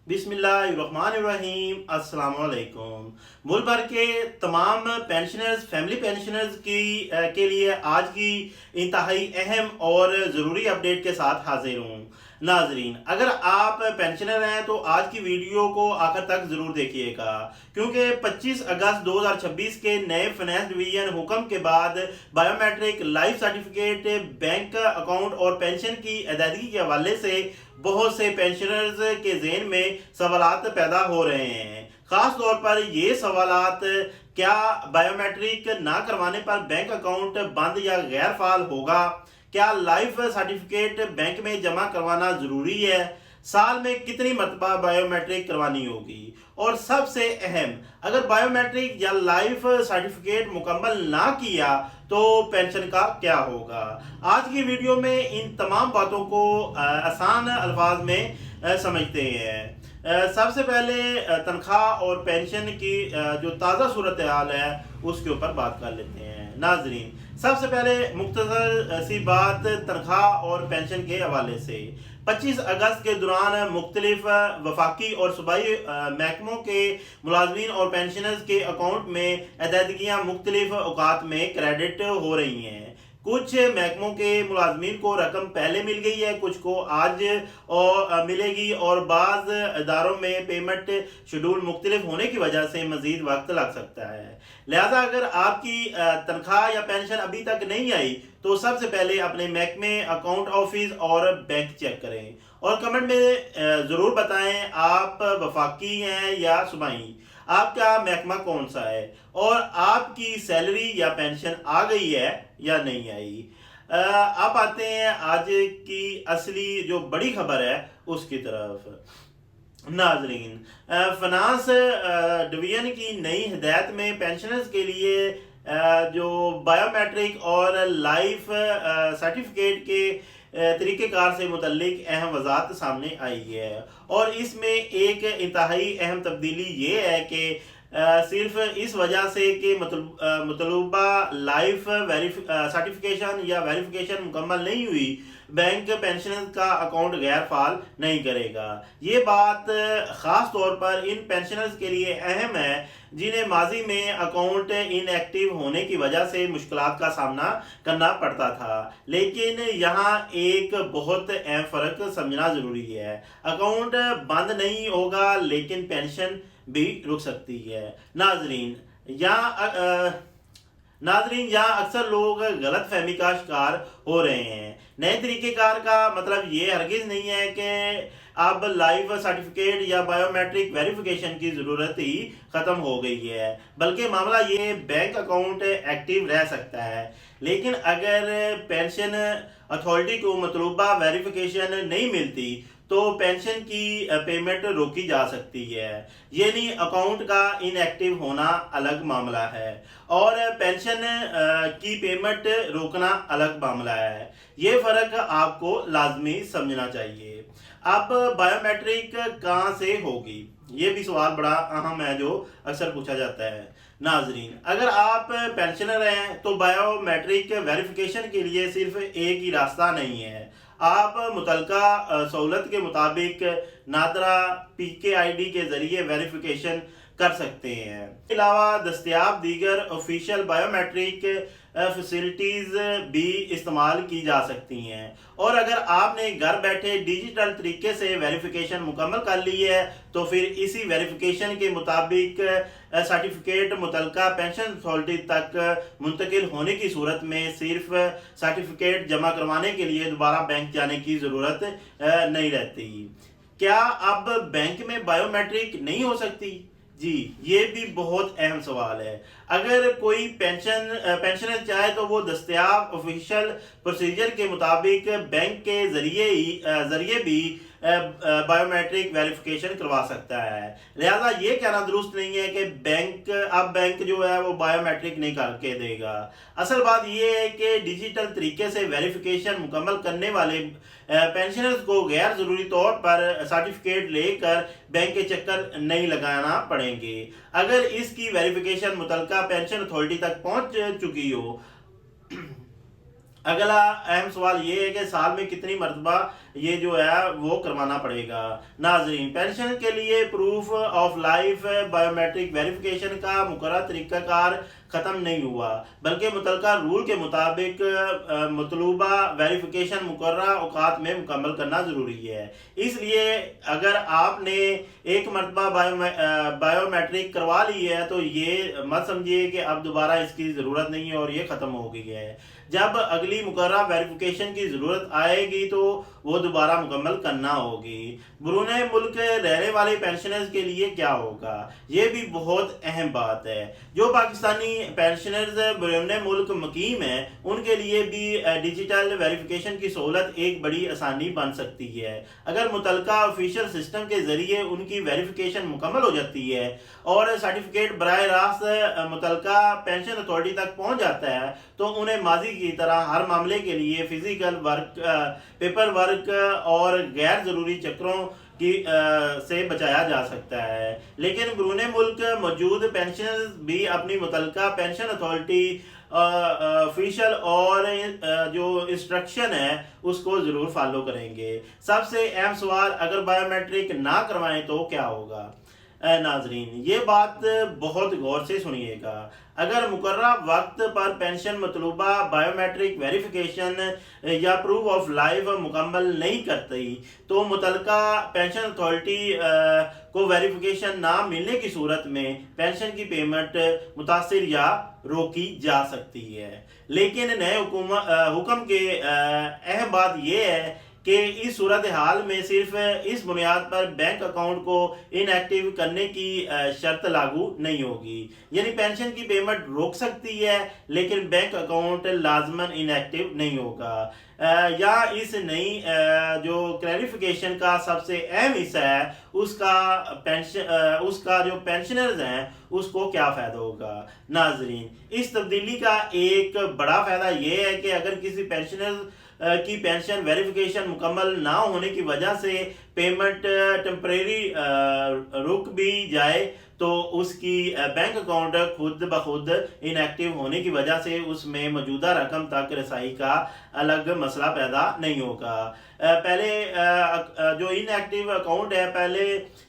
बिस्मिल्लाहिर्रहमानिर्रहीम अस्सलाम वालेकुम। मुल्क भर के तमाम पेंशनर्स, फैमिली पेंशनर्स के लिए आज की इंतहाई अहम और ज़रूरी अपडेट के साथ हाजिर हूँ। नाजरीन, अगर आप पेंशनर हैं तो आज की वीडियो को आखिर तक ज़रूर देखिएगा, क्योंकि 25 अगस्त 2026 के नए फाइनेंस डिवीजन हुक्म के बाद biometric life certificate, bank account और पेंशन की अदायगी के हवाले से बहुत से पेंशनर्स के ज़हन में सवालात पैदा हो रहे हैं। खास तौर पर ये सवालात, क्या बायोमेट्रिक ना करवाने पर बैंक अकाउंट बंद या गैर फाल होगा? क्या लाइफ सर्टिफिकेट बैंक में जमा करवाना ज़रूरी है? साल में कितनी मरतबा बायोमेट्रिक करवानी होगी? और सबसे अहम, अगर बायोमेट्रिक या लाइफ सर्टिफिकेट मुकम्मल ना किया तो पेंशन का क्या होगा? आज की वीडियो में इन तमाम बातों को आसान अल्फाज में समझते हैं। सबसे पहले तनख्वाह और पेंशन की जो ताज़ा सूरत हाल है उसके ऊपर बात कर लेते हैं। नाजरीन, सबसे पहले मुख्तसर सी बात तनख्वाह और पेंशन के हवाले से। 25 अगस्त के दौरान मुख्तलिफ वफाकी और सूबाई महकमों के मुलाजमीन और पेंशनर्स के अकाउंट में अदायगियाँ मुख्तलिफ औकात में क्रेडिट हो रही हैं। कुछ महकमों के मुलाजमीन को रकम पहले मिल गई है, कुछ को आज मिलेगी, और बाज़ इदारों में पेमेंट शेड्यूल मुख्तलिफ होने की वजह से मज़ीद वक्त लग सकता है। लिहाजा अगर आपकी तनख्वाह या पेंशन अभी तक नहीं आई तो सबसे पहले अपने महकमे, अकाउंट ऑफिस और बैंक चेक करें, और कमेंट में ज़रूर बताएं आप वफाकी हैं या सूबाई, आपका महकमा कौन सा है, और आपकी सैलरी या पेंशन आ गई है या नहीं आई। अब आते हैं आज की असली जो बड़ी खबर है उसकी तरफ। नाजरीन, फाइनेंस डिवीजन की नई हिदायत में पेंशनर्स के लिए जो बायोमेट्रिक और लाइफ सर्टिफिकेट के तरीक़ेकार से मुतल्लिक अहम वज़ाहत सामने आई है, और इसमें एक इंतहाई अहम तब्दीली ये है कि सिर्फ इस वजह से कि मतलूबा लाइफ सर्टिफिकेशन या वेरिफिकेशन मुकम्मल नहीं हुई, बैंक पेंशन का अकाउंट गैर फाल नहीं करेगा। ये बात ख़ास तौर पर इन पेंशनर्स के लिए अहम है जिन्हें माजी में अकाउंट इनएक्टिव होने की वजह से मुश्किलात का सामना करना पड़ता था। लेकिन यहाँ एक बहुत अहम फ़र्क समझना ज़रूरी है। अकाउंट बंद नहीं होगा लेकिन पेंशन भी रुक सकती है। यहाँ अक्सर लोग गलत फहमी का शिकार हो रहे हैं। नए तरीक़ेकार का मतलब ये हरगिज़ नहीं है कि अब लाइफ सर्टिफिकेट या बायोमेट्रिक वेरिफिकेशन की ज़रूरत ही ख़त्म हो गई है, बल्कि मामला ये बैंक अकाउंट एक्टिव रह सकता है, लेकिन अगर पेंशन अथॉरिटी को मतलूबा वेरिफिकेशन नहीं मिलती तो पेंशन की पेमेंट रोकी जा सकती है। यानी अकाउंट का इनएक्टिव होना अलग मामला है और पेंशन की पेमेंट रोकना अलग मामला है। ये फ़र्क आपको लाजमी समझना चाहिए। अब बायोमेट्रिक कहाँ से होगी, ये भी सवाल बड़ा अहम है जो अक्सर पूछा जाता है। नाजरीन, अगर आप पेंशनर हैं तो बायोमेट्रिक वेरिफिकेशन के लिए सिर्फ एक ही रास्ता नहीं है। आप मुतलका सहूलत के मुताबिक नादरा PKID के ज़रिए वेरिफिकेशन कर सकते हैं। इसके अलावा दस्तयाब दीगर ऑफिशियल बायोमेट्रिक फैसिलिटीज़ भी इस्तेमाल की जा सकती हैं, और अगर आपने घर बैठे डिजिटल तरीके से वेरिफिकेशन मुकम्मल कर ली है तो फिर इसी वेरिफिकेशन के मुताबिक सर्टिफिकेट मुतलका पेंशन अथॉरिटी तक मुंतकिल होने की सूरत में सिर्फ सर्टिफिकेट जमा करवाने के लिए दोबारा बैंक जाने की ज़रूरत नहीं रहती। क्या अब बैंक में बायोमेट्रिक नहीं हो सकती? जी, ये भी बहुत अहम सवाल है। अगर कोई पेंशनर चाहे तो वो दस्तयाब ऑफिशियल प्रोसीजर के मुताबिक बैंक के ज़रिए भी बायोमेट्रिक वेरिफिकेशन करवा सकता है। लिहाजा ये कहना दुरुस्त नहीं है कि बैंक जो है वो बायोमेट्रिक नहीं करके देगा। असल बात ये है कि डिजिटल तरीके से वेरिफिकेशन मुकम्मल करने वाले पेंशनर्स को गैर ज़रूरी तौर पर सर्टिफिकेट लेकर बैंक के चक्कर नहीं लगाना पड़ेंगे। अगर इसकी वेरिफिकेशन मुतलका पेंशन अथॉरिटी तक पहुंच चुकी हो। अगला अहम सवाल ये है कि साल में कितनी मरतबा یہ جو ہے وہ کروانا پڑے گا۔ ناظرین، پینشن کے لیے proof of life biometric verification کا مقررہ طریقہ کار ختم نہیں ہوا، بلکہ متعلقہ رول کے مطابق مطلوبہ ویریفیکیشن مقررہ اوقات میں مکمل کرنا ضروری ہے۔ اس لیے اگر آپ نے ایک مرتبہ بائیو میٹرک کروا لی ہے تو یہ مت سمجھیے کہ اب دوبارہ اس کی ضرورت نہیں ہے اور یہ ختم ہو گئی ہے۔ جب اگلی مقررہ ویریفیکیشن کی ضرورت آئے گی تو وہ دوبارہ مکمل کرنا ہوگی۔ بیرون ملک رہنے والے پینشنرز کے لیے کیا ہوگا؟ یہ بھی بہت اہم بات ہے۔ جو پاکستانی پینشنرز بیرون ملک مقیم ہیں ان کے لیے بھی ڈیجیٹل ویریفیکیشن کی سہولت ایک بڑی آسانی بن سکتی ہے۔ اگر متعلقہ آفیشیل سسٹم کے ذریعے ان کی ویریفیکیشن مکمل ہو جاتی ہے اور سرٹیفکیٹ براہ راست متعلقہ پینشن اتھارٹی تک پہنچ جاتا ہے تو انہیں ماضی کی طرح ہر معاملے کے لیے فزیکل ورک، پیپر ورک اور غیر ضروری چکروں سے بچایا جا سکتا ہے۔ لیکن بیرون ملک موجود پینشنرز بھی اپنی متعلقہ پینشن اتھارٹی آفیشیل اور جو انسٹرکشن ہے اس کو ضرور فالو کریں گے۔ سب سے اہم سوال، اگر بائیو میٹرک نہ کروائیں تو کیا ہوگا؟ ناظرین، یہ بات بہت غور سے سنیے گا۔ اگر مقررہ وقت پر پینشن مطلوبہ بائیو میٹرک ویریفیکیشن یا پروف آف لائف مکمل نہیں کرتی تو متعلقہ پینشن اتھارٹی کو ویریفیکیشن نہ ملنے کی صورت میں پینشن کی پیمنٹ متاثر یا روکی جا سکتی ہے۔ لیکن نئے حکم کے اہم بات یہ ہے کہ اس صورتحال میں صرف اس بنیاد پر بینک اکاؤنٹ کو ان ایکٹیو کرنے کی شرط لاگو نہیں ہوگی، یعنی پینشن کی پیمنٹ روک سکتی ہے لیکن بینک اکاؤنٹ لازماً ان ایکٹیو نہیں ہوگا۔ یا اس نئی جو کلیریفیکیشن کا سب سے اہم حصہ ہے اس کا جو پینشنرز ہیں اس کو کیا فائدہ ہوگا؟ ناظرین، اس تبدیلی کا ایک بڑا فائدہ یہ ہے کہ اگر کسی پینشنر کی پینشن ویریفیکیشن مکمل نہ ہونے کی وجہ سے پیمنٹ ٹیمپریری رک بھی جائے تو اس کی بینک اکاؤنٹ خود بخود ان ایکٹیو ہونے کی وجہ سے اس میں موجودہ رقم تک رسائی کا الگ مسئلہ پیدا نہیں ہوگا۔ پہلے جو ان ایکٹیو اکاؤنٹ ہے پہلے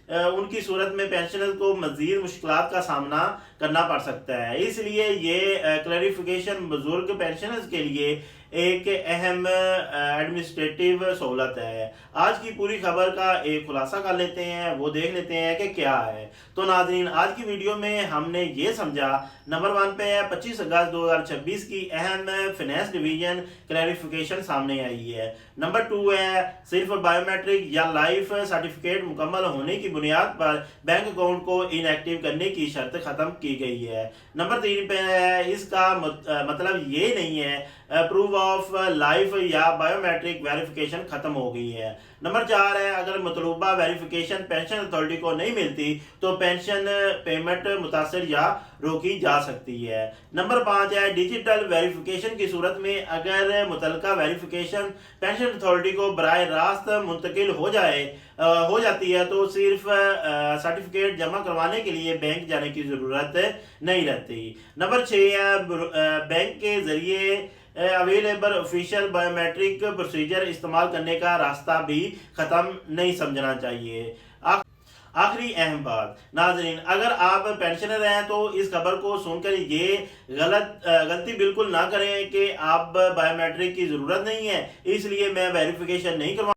ان کی صورت میں پینشنر کو مزید مشکلات کا سامنا کرنا پڑ سکتا ہے۔ اس لیے یہ کلیریفیکیشن بزرگ پینشنرز کے لیے ایک اہم ایڈمنسٹریٹو سہولت ہے۔ آج کی پوری خبر کا ایک خلاصہ کر لیتے ہیں، وہ دیکھ لیتے ہیں کہ کیا ہے۔ تو ناظرین، آج کی ویڈیو میں ہم نے یہ سمجھا، نمبر 1 پہ 25 اگست 2026 کی اہم فینانس ڈویژن کلیریفیکیشن سامنے آئی ہے۔ نمبر 2 ہے صرف بائیو میٹرک یا لائف سرٹیفکیٹ مکمل ہونے کی بنیاد پر بینک اکاؤنٹ کو ان ایکٹیو کرنے کی شرط ختم کی گئی ہے۔ نمبر 3 پہ ہے اس کا مطلب یہ نہیں ہے پروف آف لائف یا بائیو میٹرک ویریفیکیشن ختم ہو گئی ہے۔ نمبر 4 ہے اگر مطلوبہ ویریفیکیشن پینشن اتھارٹی کو نہیں ملتی تو پینشن پیمنٹ متاثر یا روکی جا سکتی ہے۔ نمبر 5 ہے ڈیجیٹل ویریفیکیشن کی صورت میں اگر متعلقہ ویریفیکیشن پینشن اتھارٹی کو براہ راست منتقل ہو جاتی ہے تو صرف سرٹیفکیٹ جمع کروانے کے لیے بینک جانے کی ضرورت نہیں رہتی۔ نمبر 6 ہے بینک کے ذریعے available official biometric procedure استعمال کرنے کا راستہ بھی ختم نہیں سمجھنا چاہیے۔ آخری اہم بات، ناظرین، اگر آپ پینشنر ہیں تو اس خبر کو سن کر یہ غلطی بالکل نہ کریں کہ آپ بائیو میٹرک کی ضرورت نہیں ہے اس لیے میں ویریفیکیشن نہیں کرواؤں